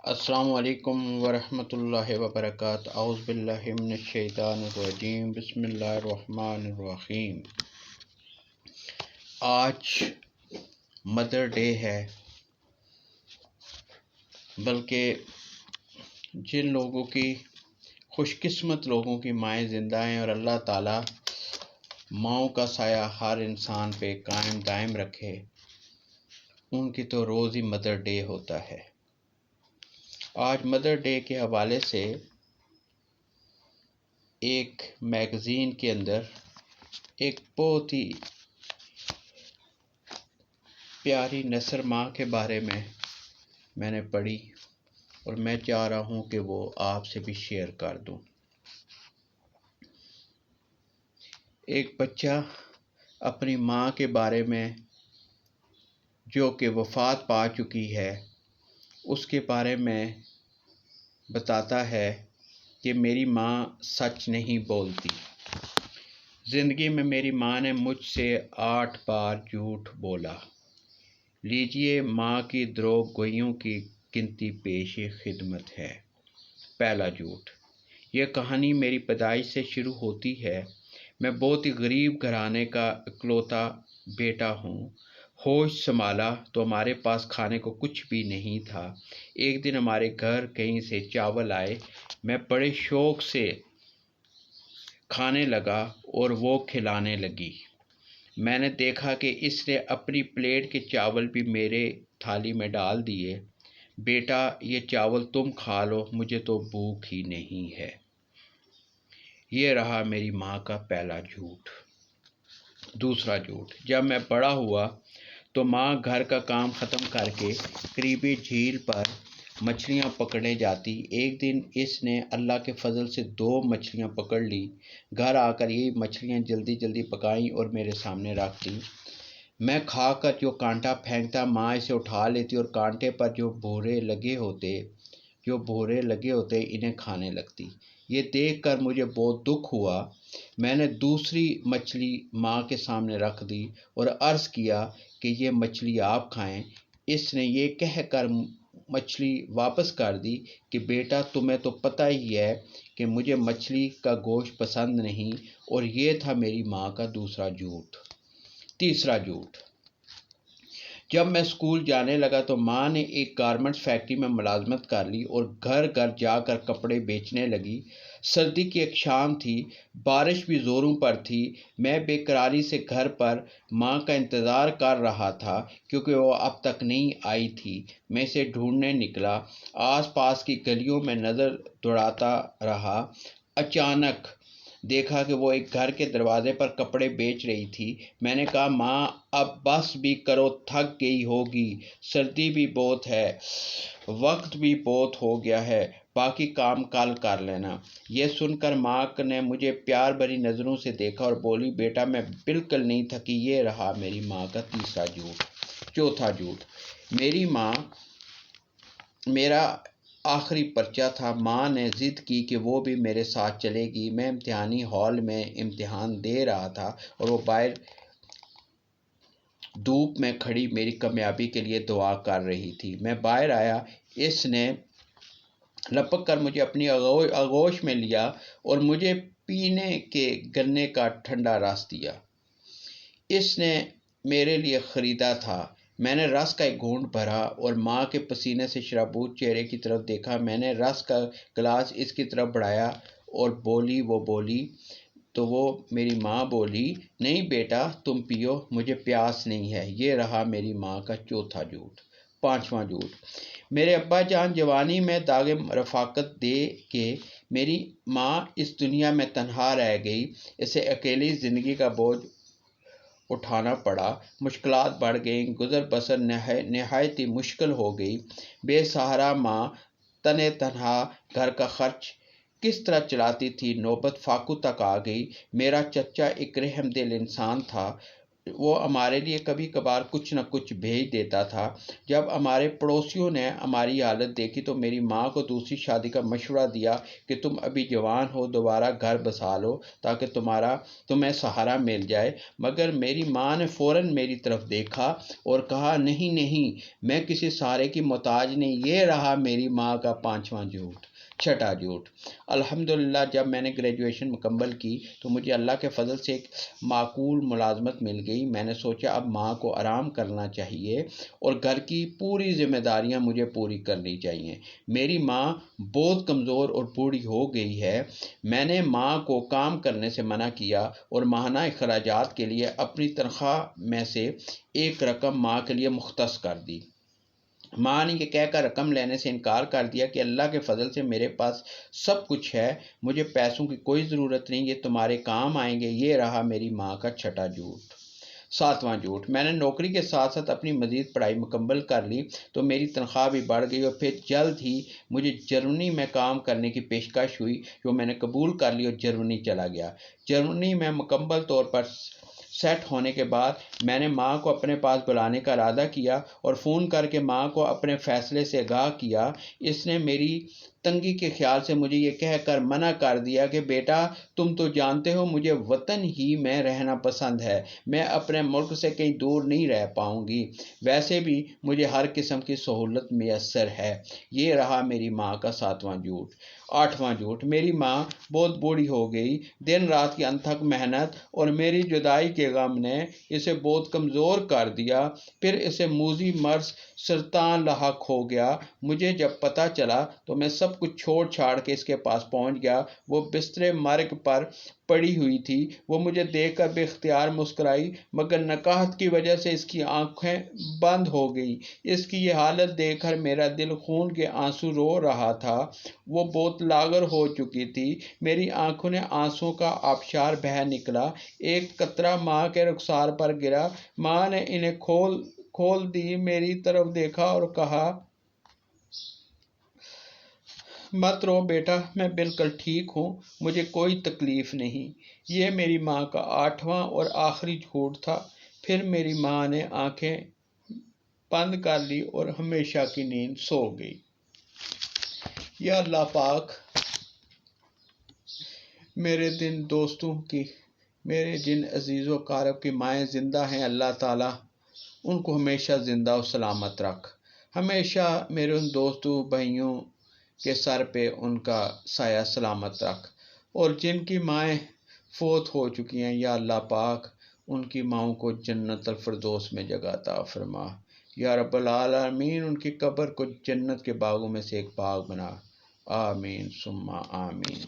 السلام علیکم ورحمۃ اللہ وبرکاتہ۔ اعوذ باللہ من الشیطان الرجیم، بسم اللہ الرحمن الرحیم۔ آج مدر ڈے ہے، بلکہ جن لوگوں کی خوش قسمت لوگوں کی مائیں زندہ ہیں اور اللہ تعالیٰ ماؤں کا سایہ ہر انسان پہ قائم دائم رکھے، ان کی تو روز ہی مدر ڈے ہوتا ہے۔ آج مدر ڈے کے حوالے سے ایک میگزین کے اندر ایک بہت ہی پیاری نثر ماں کے بارے میں نے پڑھی اور میں چاہ رہا ہوں کہ وہ آپ سے بھی شیئر کر دوں۔ ایک بچہ اپنی ماں کے بارے میں جو کہ وفات پا چکی ہے، اس کے بارے میں بتاتا ہے کہ میری ماں سچ نہیں بولتی۔ زندگی میں میری ماں نے مجھ سے 8 بار جھوٹ بولا۔ لیجئے ماں کی دروغ گوئیوں کی گنتی پیش خدمت ہے۔ پہلا جھوٹ۔ یہ کہانی میری پیدائش سے شروع ہوتی ہے۔ میں بہت ہی غریب گھرانے کا اکلوتا بیٹا ہوں۔ ہوش سنبھالا تو ہمارے پاس کھانے کو کچھ بھی نہیں تھا۔ ایک دن ہمارے گھر کہیں سے چاول آئے، میں بڑے شوق سے کھانے لگا اور وہ کھلانے لگی۔ میں نے دیکھا کہ اس نے اپنی پلیٹ کے چاول بھی میرے تھالی میں ڈال دیے۔ بیٹا، یہ چاول تم کھا لو، مجھے تو بھوک ہی نہیں ہے۔ یہ رہا میری ماں کا پہلا جھوٹ۔ دوسرا جھوٹ۔ جب میں بڑا ہوا تو ماں گھر کا کام ختم کر کے قریبی جھیل پر مچھلیاں پکڑنے جاتی۔ ایک دن اس نے اللہ کے فضل سے 2 مچھلیاں پکڑ لی۔ گھر آ کر یہ مچھلیاں جلدی جلدی پکائیں اور میرے سامنے رکھ دیں۔ میں کھا کر جو کانٹا پھینکتا، ماں اسے اٹھا لیتی اور کانٹے پر جو بھورے لگے ہوتے انہیں کھانے لگتی۔ یہ دیکھ کر مجھے بہت دکھ ہوا۔ میں نے دوسری مچھلی ماں کے سامنے رکھ دی اور عرض کیا کہ یہ مچھلی آپ کھائیں۔ اس نے یہ کہہ کر مچھلی واپس کر دی کہ بیٹا، تمہیں تو پتہ ہی ہے کہ مجھے مچھلی کا گوشت پسند نہیں۔ اور یہ تھا میری ماں کا دوسرا جھوٹ۔ تیسرا جھوٹ۔ جب میں اسکول جانے لگا تو ماں نے ایک گارمنٹس فیکٹری میں ملازمت کر لی اور گھر گھر جا کر کپڑے بیچنے لگی۔ سردی کی ایک شام تھی، بارش بھی زوروں پر تھی۔ میں بے قراری سے گھر پر ماں کا انتظار کر رہا تھا کیونکہ وہ اب تک نہیں آئی تھی۔ میں اسے ڈھونڈنے نکلا، آس پاس کی گلیوں میں نظر دوڑاتا رہا۔ اچانک دیکھا کہ وہ ایک گھر کے دروازے پر کپڑے بیچ رہی تھی۔ میں نے کہا، ماں اب بس بھی کرو، تھک گئی ہوگی، سردی بھی بہت ہے، وقت بھی بہت ہو گیا ہے، باقی کام کل کر لینا۔ یہ سن کر ماں نے مجھے پیار بھری نظروں سے دیکھا اور بولی، بیٹا میں بالکل نہیں تھکی۔ یہ رہا میری ماں کا تیسرا جھوٹ۔ چوتھا جھوٹ۔ میری ماں میرا آخری پرچہ تھا۔ ماں نے ضد کی کہ وہ بھی میرے ساتھ چلے گی۔ میں امتحانی ہال میں امتحان دے رہا تھا اور وہ باہر دھوپ میں کھڑی میری کامیابی کے لیے دعا کر رہی تھی۔ میں باہر آیا، اس نے لپک کر مجھے اپنی آغوش میں لیا اور مجھے پینے کے گنے کا ٹھنڈا رس دیا۔ اس نے میرے لیے خریدا تھا۔ میں نے رس کا ایک گھونٹ بھرا اور ماں کے پسینے سے شرابور چہرے کی طرف دیکھا۔ میں نے رس کا گلاس اس کی طرف بڑھایا اور بولی تو وہ میری ماں بولی، نہیں بیٹا تم پیو، مجھے پیاس نہیں ہے۔ یہ رہا میری ماں کا چوتھا جھوٹ۔ پانچواں جھوٹ۔ میرے ابا جان جوانی میں داغ رفاقت دے کے میری ماں اس دنیا میں تنہا رہ گئی۔ اسے اکیلی زندگی کا بوجھ اٹھانا پڑا، مشکلات بڑھ گئیں، گزر بسر نہایت ہی مشکل ہو گئی۔ بے سہارا ماں تنے تنہا گھر کا خرچ کس طرح چلاتی تھی۔ نوبت فاقوں تک آ گئی۔ میرا چچا ایک رحم دل انسان تھا، وہ ہمارے لیے کبھی کبھار کچھ نہ کچھ بھیج دیتا تھا۔ جب ہمارے پڑوسیوں نے ہماری حالت دیکھی تو میری ماں کو دوسری شادی کا مشورہ دیا کہ تم ابھی جوان ہو، دوبارہ گھر بسا لو تاکہ تمہیں سہارا مل جائے، مگر میری ماں نے فوراً میری طرف دیکھا اور کہا نہیں نہیں، میں کسی سہارے کی محتاج نہیں۔ یہ رہا میری ماں کا پانچواں جھوٹ، چھٹا جھوٹ۔ الحمدللہ جب میں نے گریجویشن مکمل کی تو مجھے اللہ کے فضل سے ایک معقول ملازمت مل گئی۔ میں نے سوچا اب ماں کو آرام کرنا چاہیے اور گھر کی پوری ذمہ داریاں مجھے پوری کرنی چاہیے۔ میری ماں بہت کمزور اور بوڑھی ہو گئی ہے۔ میں نے ماں کو کام کرنے سے منع کیا اور ماہانہ اخراجات کے لیے اپنی تنخواہ میں سے ایک رقم ماں کے لیے مختص کر دی۔ ماں نے یہ کہہ کر رقم لینے سے انکار کر دیا کہ اللہ کے فضل سے میرے پاس سب کچھ ہے، مجھے پیسوں کی کوئی ضرورت نہیں، یہ تمہارے کام آئیں گے۔ یہ رہا میری ماں کا چھٹا جھوٹ۔ ساتواں جھوٹ، میں نے نوکری کے ساتھ ساتھ اپنی مزید پڑھائی مکمل کر لی تو میری تنخواہ بھی بڑھ گئی اور پھر جلد ہی مجھے جرمنی میں کام کرنے کی پیشکش ہوئی جو میں نے قبول کر لی اور جرمنی چلا گیا۔ جرمنی میں مکمل طور پر سیٹ ہونے کے بعد میں نے ماں کو اپنے پاس بلانے کا ارادہ کیا اور فون کر کے ماں کو اپنے فیصلے سے آگاہ کیا۔ اس نے میری تنگی کے خیال سے مجھے یہ کہہ کر منع کر دیا کہ بیٹا تم تو جانتے ہو مجھے وطن ہی میں رہنا پسند ہے، میں اپنے ملک سے کہیں دور نہیں رہ پاؤں گی، ویسے بھی مجھے ہر قسم کی سہولت میسر ہے۔ یہ رہا میری ماں کا ساتواں جھوٹ۔ آٹھواں جھوٹ، میری ماں بہت بوڑھی ہو گئی۔ دن رات کی انتھک محنت اور میری جدائی کے غم نے اسے بہت کمزور کر دیا، پھر اسے موذی مرض سرطان لاحق ہو گیا۔ مجھے جب پتہ چلا تو میں سب کچھ چھوڑ چھاڑ کے اس کے پاس پہنچ گیا۔ وہ بستر مرگ پر پڑی ہوئی تھی۔ وہ مجھے دیکھ کر بے اختیار مسکرائی، مگر نکاہت کی وجہ سے اس کی آنکھیں بند ہو گئی۔ اس کی یہ حالت دیکھ کر میرا دل خون کے آنسو رو رہا تھا۔ وہ بہت لاغر ہو چکی تھی۔ میری آنکھوں نے آنسوؤں کا آبشار بہہ نکلا، ایک قطرہ ماں کے رخسار پر گرا۔ ماں نے انہیں کھول دی، میری طرف دیکھا اور کہا مت رو بیٹا، میں بالکل ٹھیک ہوں، مجھے کوئی تکلیف نہیں۔ یہ میری ماں کا آٹھواں اور آخری جھوٹ تھا۔ پھر میری ماں نے آنکھیں بند کر لی اور ہمیشہ کی نیند سو گئی۔ یا اللہ پاک، میرے جن عزیز و اقارب کی مائیں زندہ ہیں، اللہ تعالیٰ ان کو ہمیشہ زندہ و سلامت رکھ۔ ہمیشہ میرے ان دوستوں بھائیوں کے سر پہ ان کا سایہ سلامت رکھ، اور جن کی مائیں فوت ہو چکی ہیں یا اللہ پاک ان کی ماؤں کو جنت الفردوس میں جگہ عطا فرما۔ یا رب العالمین ان کی قبر کو جنت کے باغوں میں سے ایک باغ بنا۔ آمین ثم آمین۔